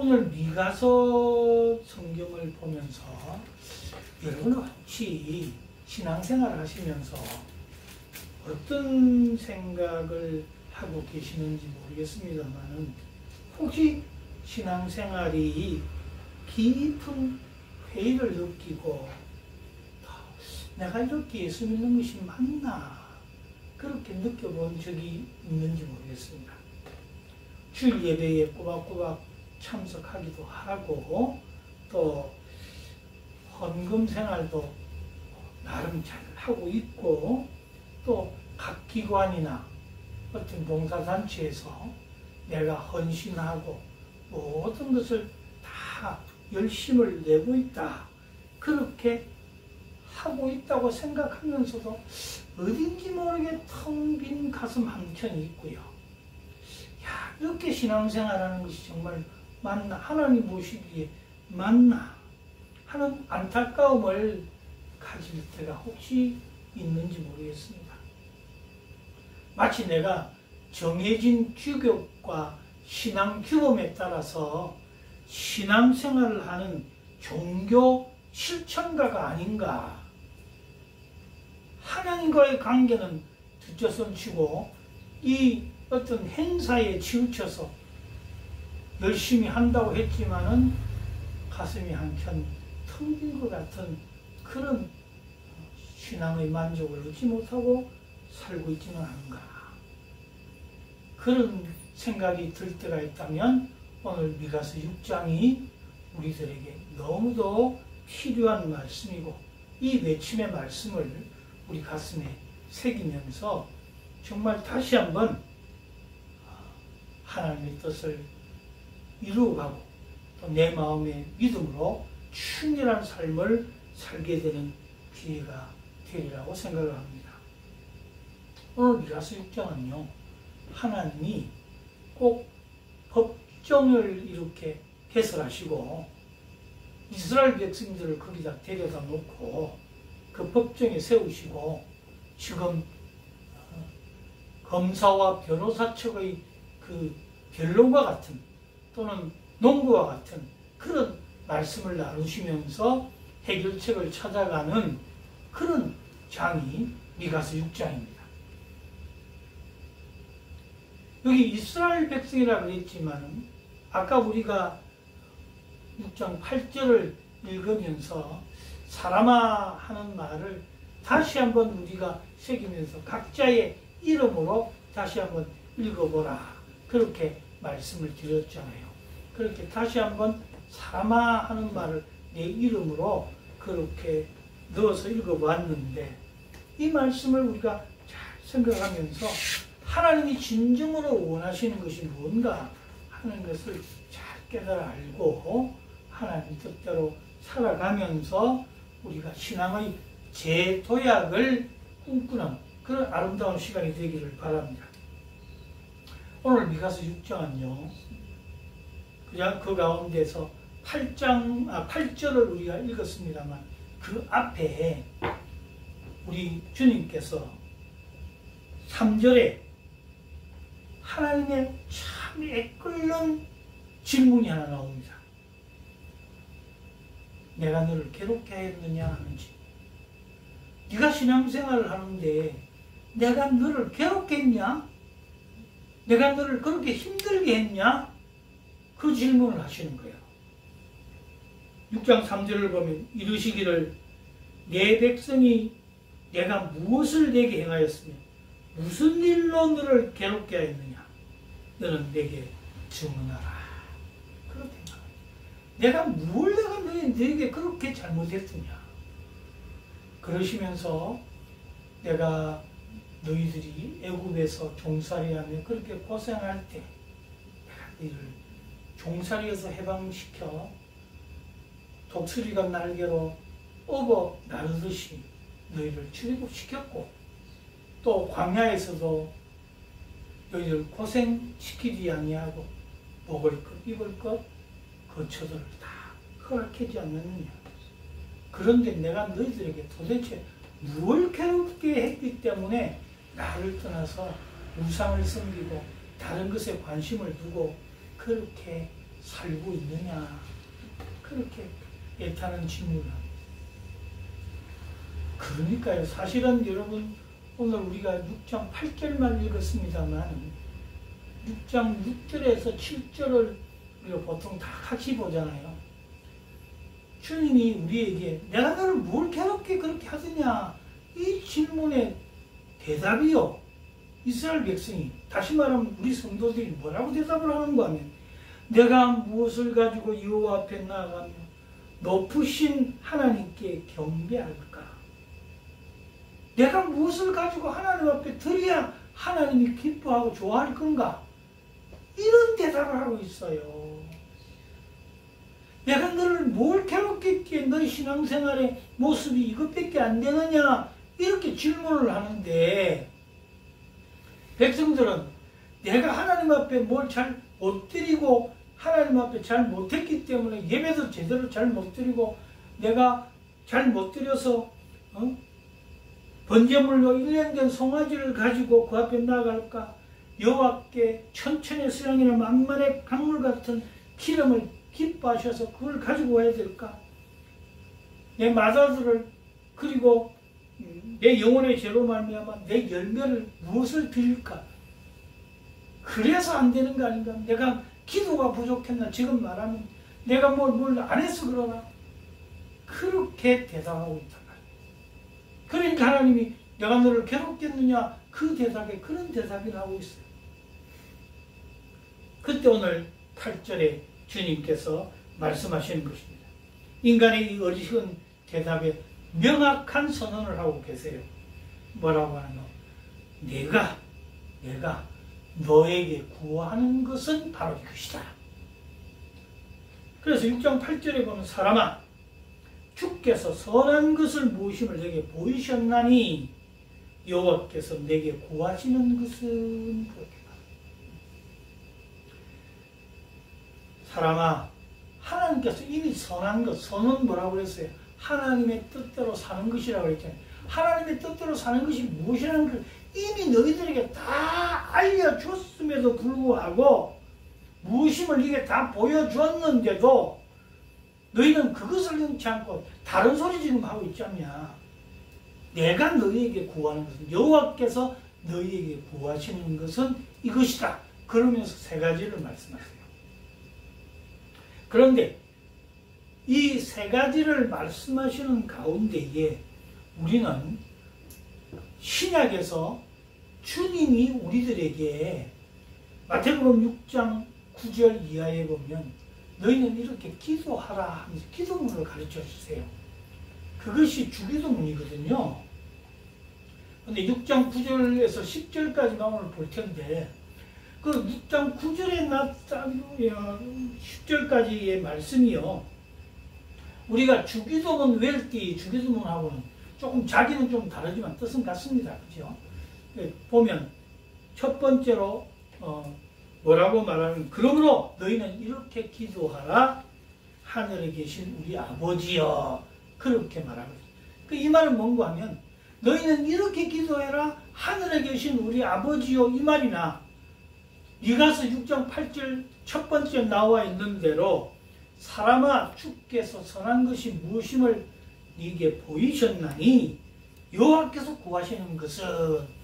오늘 미가서 성경을 보면서 여러분은 혹시 신앙생활을 하시면서 어떤 생각을 하고 계시는지 모르겠습니다만 혹시 신앙생활이 깊은 회의를 느끼고 내가 이렇게 예수 믿는 것이 맞나 그렇게 느껴본 적이 있는지 모르겠습니다. 주일 예배에 꼬박꼬박 참석하기도 하고 또 헌금 생활도 나름 잘 하고 있고 또 각 기관이나 어떤 봉사단체에서 내가 헌신하고 모든 것을 다 열심을 내고 있다. 그렇게 하고 있다고 생각하면서도 어딘지 모르게 텅 빈 가슴 한켠이 있고요. 야, 이렇게 신앙생활하는 것이 정말 맞나? 하나님 보시기에 맞나? 하는 안타까움을 가질 때가 혹시 있는지 모르겠습니다. 마치 내가 정해진 규격과 신앙 규범에 따라서 신앙생활을 하는 종교 실천가가 아닌가. 하나님과의 관계는 뒷조선 치고 이 어떤 행사에 치우쳐서 열심히 한다고 했지만은 가슴이 한켠 텅 빈 것 같은 그런 신앙의 만족을 얻지 못하고 살고 있지는 않은가. 그런 생각이 들 때가 있다면 오늘 미가서 6장이 우리들에게 너무도 필요한 말씀이고 이 외침의 말씀을 우리 가슴에 새기면서 정말 다시 한번 하나님의 뜻을 이루어가고 또 내 마음의 믿음으로 충실한 삶을 살게 되는 기회가 되리라고 생각을 합니다. 오늘 미가서 6장은요. 하나님이 꼭 법정을 이렇게 개설하시고 이스라엘 백성들을 거기다 데려다 놓고 그 법정에 세우시고 지금 검사와 변호사 측의 그 변론과 같은 또는 논구와 같은 그런 말씀을 나누시면서 해결책을 찾아가는 그런 장이 미가서 6장입니다. 여기 이스라엘 백성이라고 그랬지만 아까 우리가 6장 8절을 읽으면서 사람아 하는 말을 다시 한번 우리가 새기면서 각자의 이름으로 다시 한번 읽어보라. 그렇게 말씀을 드렸잖아요. 그렇게 다시 한번 사람아 하는 말을 내 이름으로 그렇게 넣어서 읽어봤는데 이 말씀을 우리가 잘 생각하면서 하나님이 진정으로 원하시는 것이 뭔가 하는 것을 잘 깨달아 알고 하나님 뜻대로 살아가면서 우리가 신앙의 재도약을 꿈꾸는 그런 아름다운 시간이 되기를 바랍니다. 오늘 미가서 6장은요. 그냥 그 가운데서 8절을 우리가 읽었습니다만 그 앞에 우리 주님께서 3절에 하나님의 참 애끓는 질문이 하나 나옵니다. 내가 너를 괴롭게 했느냐 하는지. 네가 신앙생활을 하는데 내가 너를 괴롭게 했냐? 내가 너를 그렇게 힘들게 했냐? 그 질문을 하시는 거예요. 6장 3절을 보면 이르시기를 내 백성이 내가 무엇을 내게 행하였으며 무슨 일로 너를 괴롭게 하였느냐? 너는 내게 증언하라. 그렇게 내가 뭘 내가 너에게 그렇게 잘못했느냐? 그러시면서 내가 너희들이 애굽에서 종살이하며 그렇게 고생할 때 내가 너희를 종살이에서 해방시켜 독수리가 날개로 업어 나르듯이 너희를 출애굽시켰고 또 광야에서도 너희를 고생시키지 아니하고 먹을 것 입을 것 거처들을 다 허락하지 않느냐. 그런데 내가 너희들에게 도대체 무엇을 괴롭게 했기 때문에 나를 떠나서 우상을 섬기고 다른 것에 관심을 두고 그렇게 살고 있느냐? 그렇게 애타는 질문을 합니다. 그러니까요. 사실은 여러분 오늘 우리가 6장 8절만 읽었습니다만 6장 6절에서 7절을 우리가 보통 다 같이 보잖아요. 주님이 우리에게 내가 너를 뭘 괴롭게 그렇게 하느냐? 이 질문의 대답이요. 이스라엘 백성이 다시 말하면 우리 성도들이 뭐라고 대답을 하는가 하면 내가 무엇을 가지고 여호와 앞에 나아가며 높으신 하나님께 경배할까? 내가 무엇을 가지고 하나님 앞에 드려야 하나님이 기뻐하고 좋아할 건가? 이런 대답을 하고 있어요. 내가 너를 뭘 괴롭게 했기에 너의 신앙생활의 모습이 이것밖에 안 되느냐? 이렇게 질문을 하는데 백성들은 내가 하나님 앞에 뭘 잘 못 드리고 하나님 앞에 잘 못했기 때문에 예배도 제대로 잘 못 드리고 내가 잘 못 드려서 번제물로 1년 된 송아지를 가지고 그 앞에 나아갈까? 여호와께 천천의 수양이나 만만의 강물 같은 기름을 기뻐하셔서 그걸 가지고 와야 될까? 내 마다들을 그리고 내 영혼의 죄로 말미암아 내 열매를 무엇을 드릴까? 그래서 안 되는 거 아닌가? 내가 기도가 부족했나? 지금 말하면 내가 뭘 안 해서 그러나? 그렇게 대답하고 있단 말이에요. 그러니까 하나님이 내가 너를 괴롭겠느냐? 그 대답에 그런 대답이 나오고 있어요. 그때 오늘 8절에 주님께서 말씀하시는 것입니다. 인간의 이 어리석은 대답에 명확한 선언을 하고 계세요. 뭐라고 하노? 내가 너에게 구하는 것은 바로 이것이다. 그래서 6장 8절에 보면 사람아 주께서 선한 것을 무엇임을 내게 보이셨나니 여호와께서 내게 구하시는 것은 그렇게 사람아 하나님께서 이미 선한 것, 선은 뭐라고 그랬어요? 하나님의 뜻대로 사는 것이라고 그랬잖아요. 하나님의 뜻대로 사는 것이 무엇이라는 걸 이미 너희들에게 다 알려줬음에도 불구하고 무엇임을 이게 다 보여줬는데도 너희는 그것을 넘지 않고 다른 소리 지금 하고 있지 않냐. 내가 너희에게 구하는 것은 여호와께서 너희에게 구하시는 것은 이것이다. 그러면서 세 가지를 말씀하세요. 그런데 이 세 가지를 말씀하시는 가운데에 우리는 신약에서 주님이 우리들에게 마태복음 6장 9절 이하에 보면 너희는 이렇게 기도하라 하면서 기도문을 가르쳐 주세요. 그것이 주기도문이거든요. 근데 6장 9절에서 10절까지만 오늘 볼 텐데 그 6장 9절에 10절까지의 말씀이요. 우리가 주기도문 외울 때 주기도문하고는 조금 자기는 좀 다르지만 뜻은 같습니다. 그죠? 보면 첫 번째로 뭐라고 말하는 그러므로 너희는 이렇게 기도하라 하늘에 계신 우리 아버지여 그렇게 말합니다. 이 말은 뭔가 하면 너희는 이렇게 기도해라 하늘에 계신 우리 아버지여 이 말이나 미가서 6장 8절 첫 번째 나와 있는 대로 사람아 주께서 선한 것이 무엇임을 네게 보이셨나니 여호와께서 구하시는 것은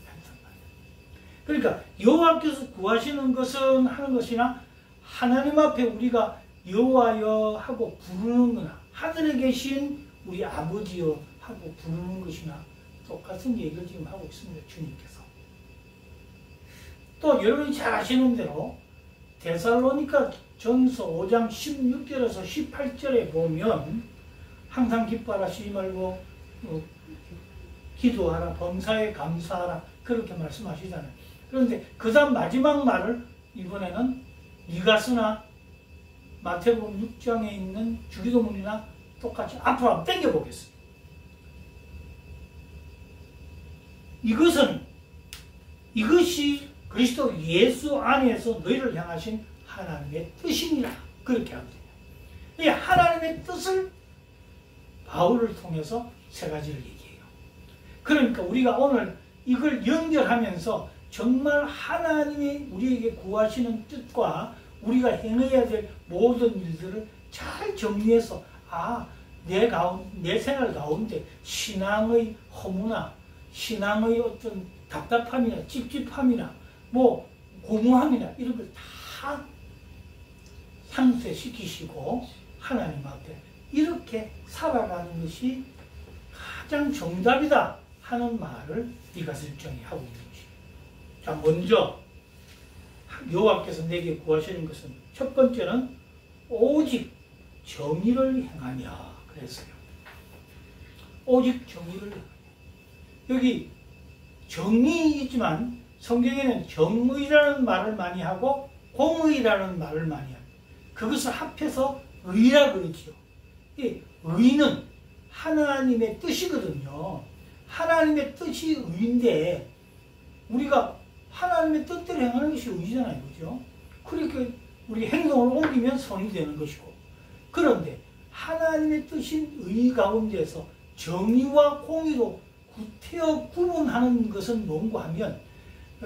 그러니까 여호와께서 구하시는 것은 하는 것이나 하나님 앞에 우리가 여호와여 하고 부르는 거나 하늘에 계신 우리 아버지여 하고 부르는 것이나 똑같은 얘기를 지금 하고 있습니다. 주님께서. 또 여러분이 잘 아시는 대로 데살로니가 전서 5장 16절에서 18절에 보면 항상 기뻐하라 쉬지 말고 기도하라 범사에 감사하라 그렇게 말씀하시잖아요. 그런데 그 다음 마지막 말을 이번에는 미가서나 마태복음 6장에 있는 주기도문이나 똑같이 앞으로 한번 당겨보겠습니다. 이것이 그리스도 예수 안에서 너희를 향하신 하나님의 뜻이니라 그렇게 하면 돼요. 하나님의 뜻을 바울을 통해서 세 가지를 얘기해요. 그러니까 우리가 오늘 이걸 연결하면서 정말 하나님이 우리에게 구하시는 뜻과 우리가 행해야 될 모든 일들을 잘 정리해서 내 생활 가운데 신앙의 허무나 신앙의 어떤 답답함이나 찝찝함이나 뭐 고무함이나 이런 걸 다 상쇄시키시고 하나님 앞에 이렇게 살아가는 것이 가장 정답이다 하는 말을 미가서 6장이 하고 있는 것이에요. 자, 먼저 여호와께서 내게 구하시는 것은 첫 번째는 오직 정의를 행하며 그랬어요. 오직 정의를 행하며. 여기 정의이지만 성경에는 정의라는 말을 많이 하고 공의라는 말을 많이 합니다. 그것을 합해서 의라 그러지요. 이 의는 하나님의 뜻이거든요. 하나님의 뜻이 의인데 우리가 하나님의 뜻대로 행하는 것이 의잖아요. 그죠? 그렇게 우리 행동을 옮기면 선이 되는 것이고, 그런데 하나님의 뜻인 의 가운데서 정의와 공의로 구태여 구분하는 것은 뭔가 하면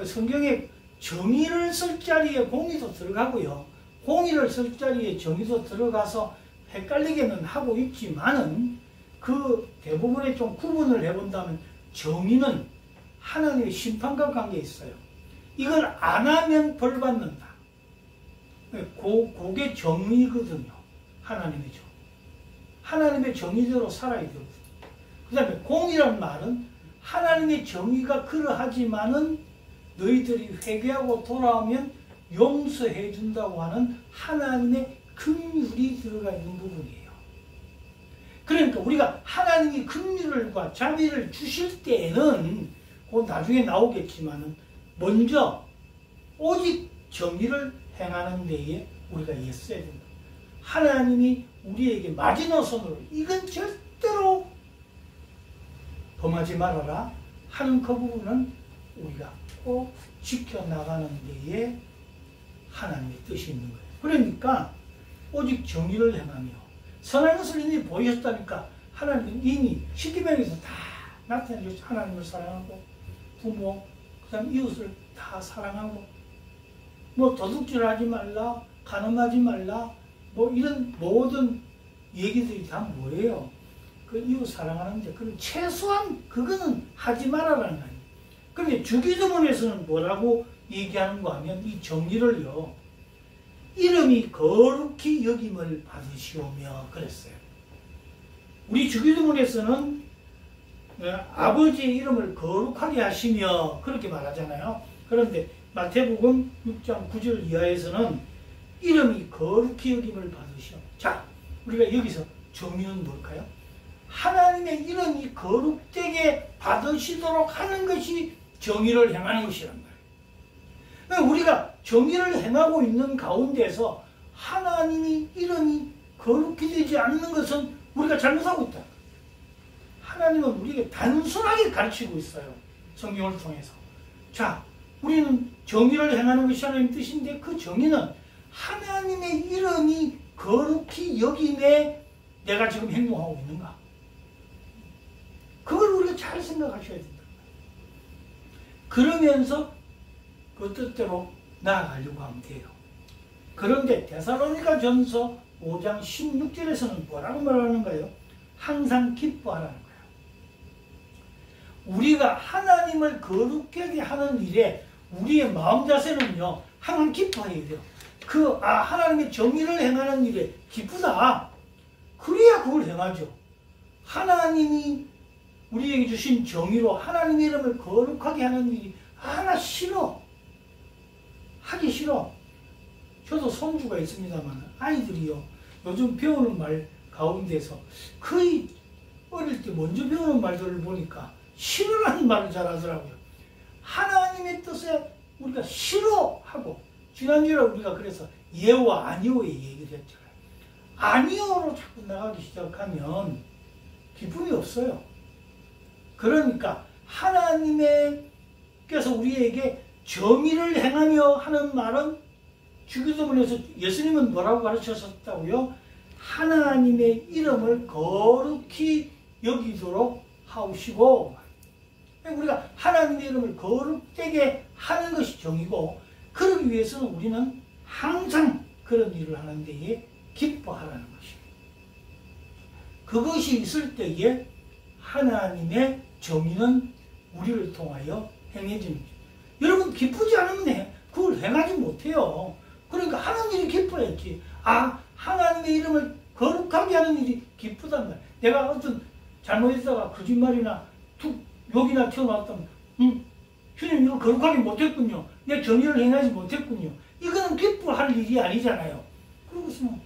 성경에 정의를 쓸 자리에 공의도 들어가고요. 공의를 쓸 자리에 정의도 들어가서 헷갈리게는 하고 있지만은 그 대부분에 좀 구분을 해본다면 정의는 하나님의 심판과 관계에 있어요. 이걸 안 하면 벌 받는다. 그게 정의거든요. 하나님의 정의. 하나님의 정의대로 살아야 되거든요. 그 다음에 공의란 말은 하나님의 정의가 그러하지만은 너희들이 회개하고 돌아오면 용서해 준다고 하는 하나님의 긍휼이 들어가 있는 부분이에요. 그러니까 우리가 하나님이 긍휼과 자비를 주실 때에는 그 나중에 나오겠지만은 먼저 오직 정의를 행하는 데에 우리가 애써야 된다. 하나님이 우리에게 마지노선으로 이건 절대로 범하지 말아라 하는 그 부분은 우리가 꼭 지켜나가는 데에 하나님의 뜻이 있는 거예요. 그러니까 오직 정의를 행하며 선한 것을 이미 보이셨다니까 하나님은 이미 십계명에서 다 나타내줬죠. 하나님을 사랑하고 부모, 그 다음 이웃을 다 사랑하고 뭐 도둑질하지 말라, 간음하지 말라, 뭐 이런 모든 얘기들이 다 뭐예요? 그 이웃 사랑하는데 그럼 최소한 그거는 하지 말아라는 거예요. 그런데 주기도문에서는 뭐라고 얘기하는가 하면 이 정의를요, 이름이 거룩히 여김을 받으시오며 그랬어요. 우리 주기도문에서는 아버지의 이름을 거룩하게 하시며 그렇게 말하잖아요. 그런데 마태복음 6장 9절 이하에서는 이름이 거룩히 여김을 받으시오. 자, 우리가 여기서 정의는 뭘까요? 하나님의 이름이 거룩되게 받으시도록 하는 것이 정의를 행하는 것이란 말이에요. 우리가 정의를 행하고 있는 가운데서 하나님이 이름이 거룩히 되지 않는 것은 우리가 잘못하고 있다. 하나님은 우리에게 단순하게 가르치고 있어요. 성경을 통해서. 자, 우리는 정의를 행하는 것이 하나님의 뜻인데 그 정의는 하나님의 이름이 거룩히 여김에 내가 지금 행동하고 있는가? 그걸 우리가 잘 생각하셔야 된다. 그러면서 그 뜻대로 나아가려고 하면 돼요. 그런데 데살로니가 전서 5장 16절에서는 뭐라고 말하는가요? 항상 기뻐하라는 거예요. 우리가 하나님을 거룩하게 하는 일에 우리의 마음 자세는요, 항상 기뻐해야 돼요. 하나님의 정의를 행하는 일에 기쁘다. 그래야 그걸 행하죠. 하나님이 우리에게 주신 정의로 하나님의 이름을 거룩하게 하는 일이 나 싫어. 하기 싫어. 저도 손주가 있습니다만 아이들이요, 요즘 배우는 말 가운데서 거의 어릴 때 먼저 배우는 말들을 보니까 싫어라는 말을 잘 하더라고요. 하나님의 뜻에 우리가 싫어하고, 지난주에 우리가 그래서 예와 아니오의 얘기를 했잖아요. 아니오로 자꾸 나가기 시작하면 기쁨이 없어요. 그러니까 하나님께서 우리에게 정의를 행하며 하는 말은 주기도문에서 예수님은 뭐라고 가르치셨다고요? 하나님의 이름을 거룩히 여기도록 하시고, 우리가 하나님의 이름을 거룩되게 하는 것이 정의고, 그러기 위해서는 우리는 항상 그런 일을 하는 데에 기뻐하라는 것입니다. 그것이 있을 때에 하나님의 정의는 우리를 통하여 행해집니다. 여러분 기쁘지 않으면 그걸 행하지 못해요. 그러니까 하는 일이 기뻐야지. 하나님의 이름을 거룩하게 하는 일이 기쁘단 말이야. 내가 어떤 잘못했다가 거짓말이나 욕이나 튀어나왔다면 주님 이거 거룩하게 못했군요. 내 정의를 행하지 못했군요. 이거는 기뻐할 일이 아니잖아요. 그러고서는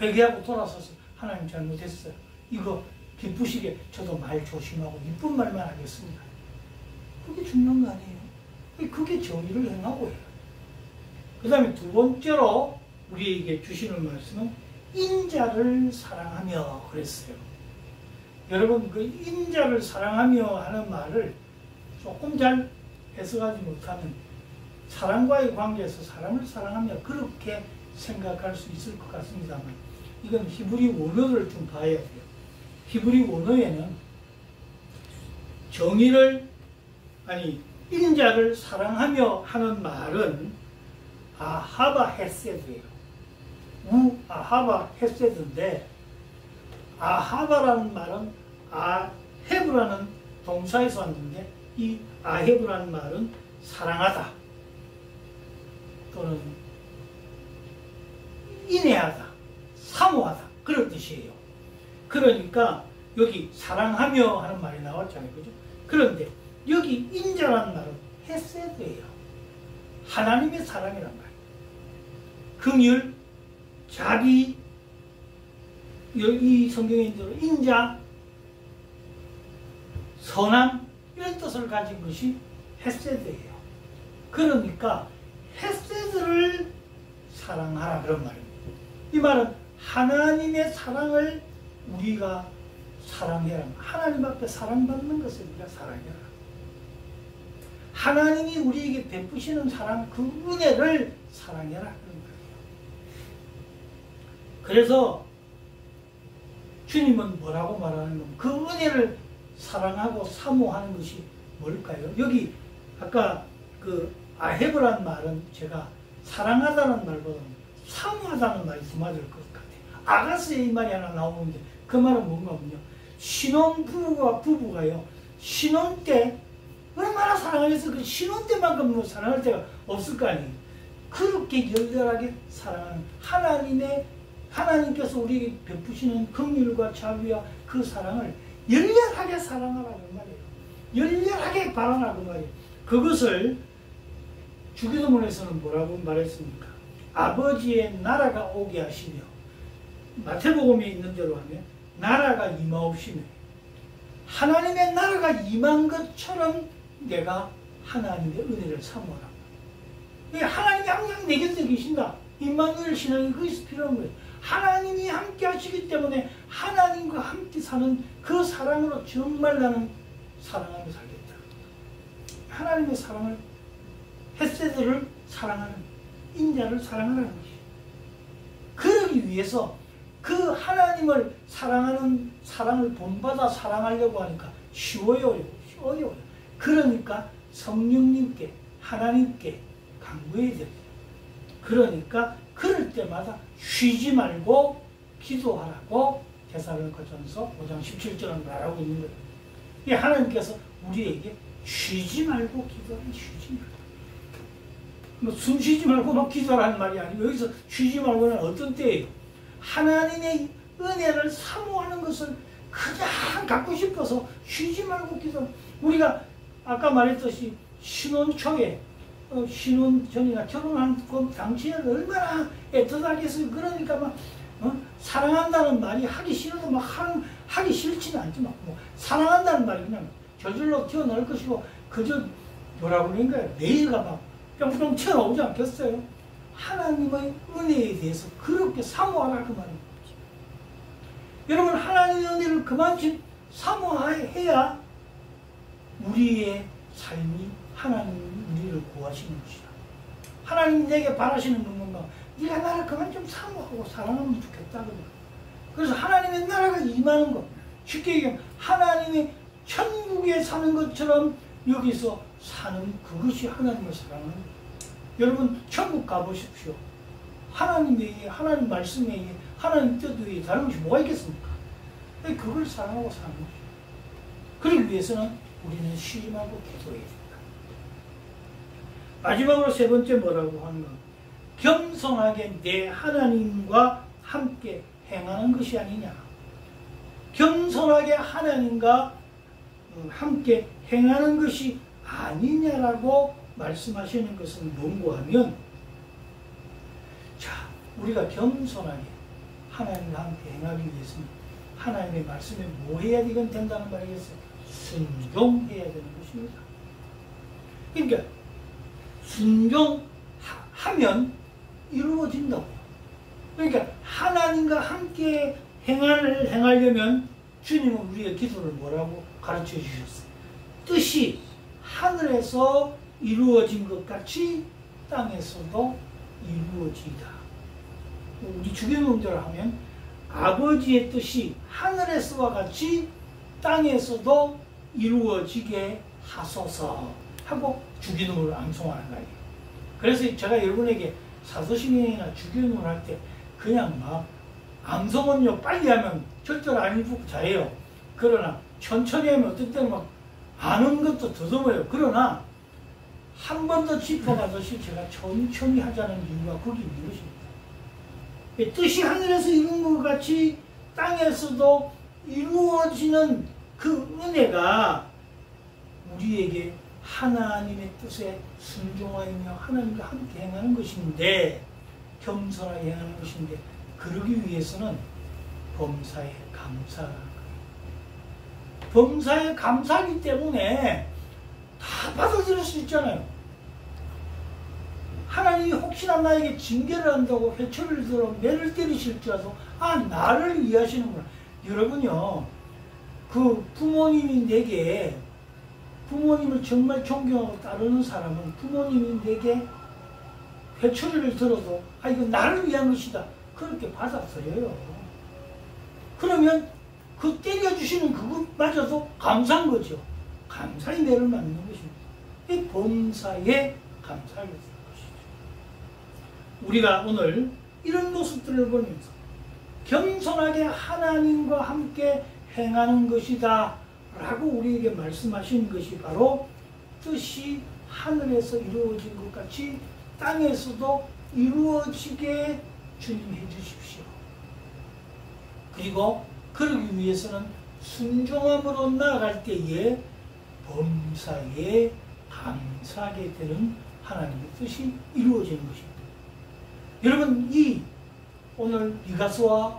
회개하고 돌아서서 하나님 잘못했어요. 이거 기쁘시게 저도 말 조심하고 이쁜 말만 하겠습니다. 그게 중요한 거 아니에요. 그게 정의를 행하고 해요. 그 다음에 두 번째로 우리에게 주시는 말씀은 인자를 사랑하며 그랬어요. 여러분 그 인자를 사랑하며 하는 말을 조금 잘 해석하지 못하면 사람과의 관계에서 사람을 사랑하며 그렇게 생각할 수 있을 것 같습니다만 이건 히브리 원어를 좀 봐야 돼요. 히브리 원어에는 인자를 사랑하며 하는 말은 아하바 헤세드예요. 아하바 헤세드인데 아하바라는 말은 아헤브라는 동사에서 왔는데 이 아헤브라는 말은 사랑하다 또는 인애하다, 사모하다 그런 뜻이에요. 그러니까 여기 사랑하며 하는 말이 나왔잖아요. 그죠? 그런데 여기 인자라는 말은 헤세드예요. 하나님의 사랑이란 말이에요. 긍휼, 자비, 이 성경에 있는 대로 인자, 선함 이런 뜻을 가진 것이 헤세드예요. 그러니까 헤세드를 사랑하라 그런 말입니다. 이 말은 하나님의 사랑을 우리가 사랑해라. 하나님 앞에 사랑받는 것을 우리가 사랑해라. 하나님이 우리에게 베푸시는 사랑, 그 은혜를 사랑해라 그런 말이에요. 그래서 주님은 뭐라고 말하는 겁니까? 그 은혜를 사랑하고 사모하는 것이 뭘까요? 여기 아까 그 아헤브라는 말은 제가 사랑하다는 말보다는 사모하다는 말이 더 맞을 것 같아요. 아가스의 이 말이 하나 나오는데 그 말은 뭔가면요. 신혼부부와 부부가요. 신혼 때 얼마나 사랑해서 그 신혼 때만큼 뭐 사랑할 때가 없을 거 아니에요. 그렇게 열렬하게 사랑하는 하나님께서 우리에게 베푸시는 긍휼과 자비와 그 사랑을 열렬하게 사랑하라는 말이에요. 열렬하게 바라라는 말이에요. 그것을 주기도문에서는 뭐라고 말했습니까? 아버지의 나라가 오게 하시며 마태복음에 있는 대로 하면 나라가 임하옵시며 하나님의 나라가 임한 것처럼 내가 하나님의 은혜를 사모하라. 하나님이 항상 내 곁에 계신다. 임마누엘 신앙이 거기서 필요한 거예요. 하나님이 함께 하시기 때문에 하나님과 함께 사는 그 사랑으로 정말 나는 사랑하며 살겠다. 하나님의 사랑을 헤세드를 사랑하는 인자를 사랑하라는 것이에요. 그러기 위해서 그 하나님을 사랑하는 사랑을 본받아 사랑하려고 하니까 쉬워요. 어려워요. 그러니까 성령님께 하나님께 간구해야 돼요. 그러니까 그럴 때마다 쉬지 말고 기도하라고 데살로니가전서 5장 17절은 말하고 있는 거예요. 하나님께서 우리에게 쉬지 말고 기도하라. 쉬지 말고. 뭐 숨 쉬지 말고 막 기도하라는 말이 아니고 여기서 쉬지 말고는 어떤 때예요? 하나님의 은혜를 사모하는 것을 그냥 갖고 싶어서 쉬지 말고 기도. 우리가 아까 말했듯이 신혼 초에 신혼 전이나 결혼한 그 당시에 얼마나 애틋하겠어요. 그러니까 막 사랑한다는 말이 하기 싫어도 막 하기 싫지는 않지만 뭐 사랑한다는 말이 그냥 저절로 튀어나올 것이고 그저 뭐라고 그러는 거예요. 내일가 막 뿅뿅 튀어나오지 않겠어요. 하나님의 은혜에 대해서 그렇게 사모하라 그 말입니다. 여러분 하나님의 은혜를 그만큼 사모해야 우리의 삶이 하나님 우리를 구하시는 것이다. 하나님 내게 바라시는 건 뭔가 네가 나를 그만 좀 사모하고 사랑하면 좋겠다. 그래서 하나님의 나라가 임하는 것. 쉽게 얘기하면 하나님의 천국에 사는 것처럼 여기서 사는 그것이 하나님을 사랑하는 것. 여러분 천국 가보십시오. 하나님 말씀에 하나님 뜻 외에 다른 것이 뭐가 있겠습니까? 그걸 사랑하고 사는 거죠. 그러기 위해서는 우리는 쉬임하고 기도해야 된다. 마지막으로 세 번째 뭐라고 하는 건 겸손하게 내 하나님과 함께 행하는 것이 아니냐. 겸손하게 하나님과 함께 행하는 것이 아니냐라고 말씀하시는 것은 뭔고 하면, 자, 우리가 겸손하게 하나님과 함께 행하기 위해서는 하나님의 말씀에 뭐 해야 이건 된다는 말이겠어요? 순종해야 되는 것입니다. 그러니까 순종하면 이루어진다고요. 그러니까 하나님과 함께 행하려면 주님은 우리의 기도를 뭐라고 가르쳐 주셨어요? 뜻이 하늘에서 이루어진 것 같이 땅에서도 이루어지다. 우리 주기도문대로 하면 아버지의 뜻이 하늘에서와 같이 땅에서도 이루어지게 하소서 하고 주기도문을 암송하는 거예요. 그래서 제가 여러분에게 사도신경이나 주기도문을 할 때 그냥 막 암송은요 빨리 하면 절대로 안 읽고 잘해요. 그러나 천천히 하면 어떤 때는 막 아는 것도 더듬어요. 그러나 한 번 더 짚어가듯이 제가 천천히 하자는 이유가 거기 있는 것입니다. 뜻이 하늘에서 이룬 것 같이 땅에서도 이루어지는 그 은혜가 우리에게 하나님의 뜻에 순종하며 하나님과 함께 행하는 것인데, 겸손하게 행하는 것인데, 그러기 위해서는 범사에 감사하는 거예요. 범사에 감사하기 때문에 다 받아들일 수 있잖아요. 하나님이 혹시나 나에게 징계를 한다고 회초리를 들어 매를 때리실지라도 나를 이해하시는구나. 여러분요, 그 부모님이 내게, 부모님을 정말 존경하고 따르는 사람은 부모님이 내게 회초리를 들어도 이거 나를 위한 것이다 그렇게 받아들여요. 그러면 그 때려주시는 그것마저도 감사한 거죠. 감사의 매를 맞는 것입니다. 이 범사에 감사를 드리는 것이죠. 우리가 오늘 이런 모습들을 보면서 겸손하게 하나님과 함께 행하는 것이다 라고 우리에게 말씀하신 것이 바로 뜻이 하늘에서 이루어진 것 같이 땅에서도 이루어지게 주님 해주십시오. 그리고 그러기 위해서는 순종함으로 나아갈 때에 범사에 감사하게 되는 하나님의 뜻이 이루어지는 것입니다. 여러분, 이 오늘 미가서와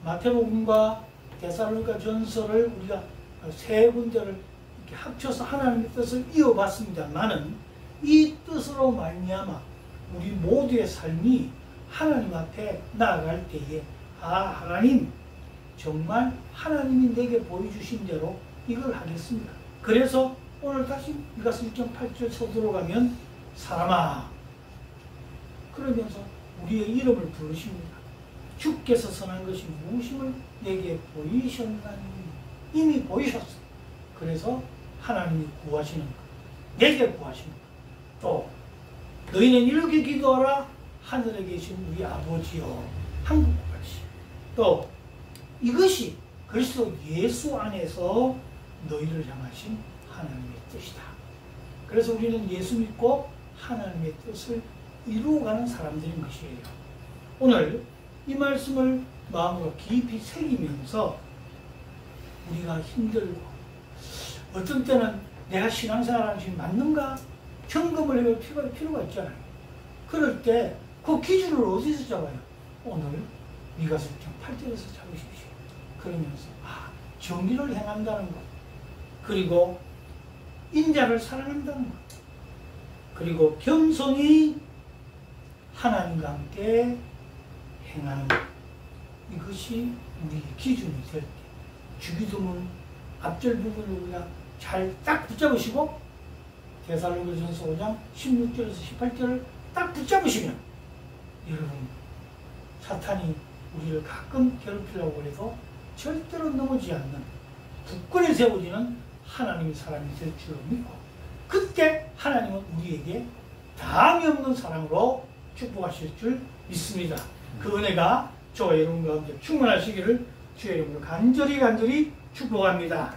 마태복음과 데살로니가 전서를 우리가 세 군데를 이렇게 합쳐서 하나님의 뜻을 이어봤습니다만은 이 뜻으로 말미암아 우리 모두의 삶이 하나님 앞에 나아갈 때에 하나님 정말 하나님이 내게 보여주신 대로 이걸 하겠습니다. 그래서 오늘 다시 미가서 1.8절 쳐들어가면 사람아 그러면서 우리의 이름을 부르십니다. 주께서 선한 것이 무엇임을 내게 보이셨나니. 이미 보이셨어요. 그래서 하나님이 구하시는 것, 내게 구하시는 것. 또 너희는 이렇게 기도하라. 하늘에 계신 우리 아버지여 한국같이. 또 이것이 그리스도 예수 안에서 너희를 향하신 하나님의 뜻이다. 그래서 우리는 예수 믿고 하나님의 뜻을 이루어가는 사람들인 것이에요. 오늘 이 말씀을 마음으로 깊이 새기면서 우리가 힘들고 어떤 때는 내가 신앙생활하는 것이 맞는가 점검을 해볼 필요가 있잖아요. 그럴 때 그 기준을 어디서 잡아요? 오늘 미가서 8절에서 잡으십시오. 그러면서 정의를 행한다는 것, 그리고 인자를 사랑한다는 것, 그리고 겸손히 하나님과 함께 행하는 것, 이것이 우리의 기준이 될 때 주기도문 앞절 부분을 우리가 잘 딱 붙잡으시고 데살로니가전서 5장 16절에서 18절을 딱 붙잡으시면 여러분 사탄이 우리를 가끔 괴롭히려고 해도 절대로 넘어지지 않는 굳건히 세워지는 하나님의 사람이 될 줄 믿고 그때 하나님은 우리에게 다함이 없는 사랑으로 축복하실 줄 믿습니다. 그 은혜가 저와 여러분 가운데 충만하시기를 주의 이름으로 간절히 축복합니다.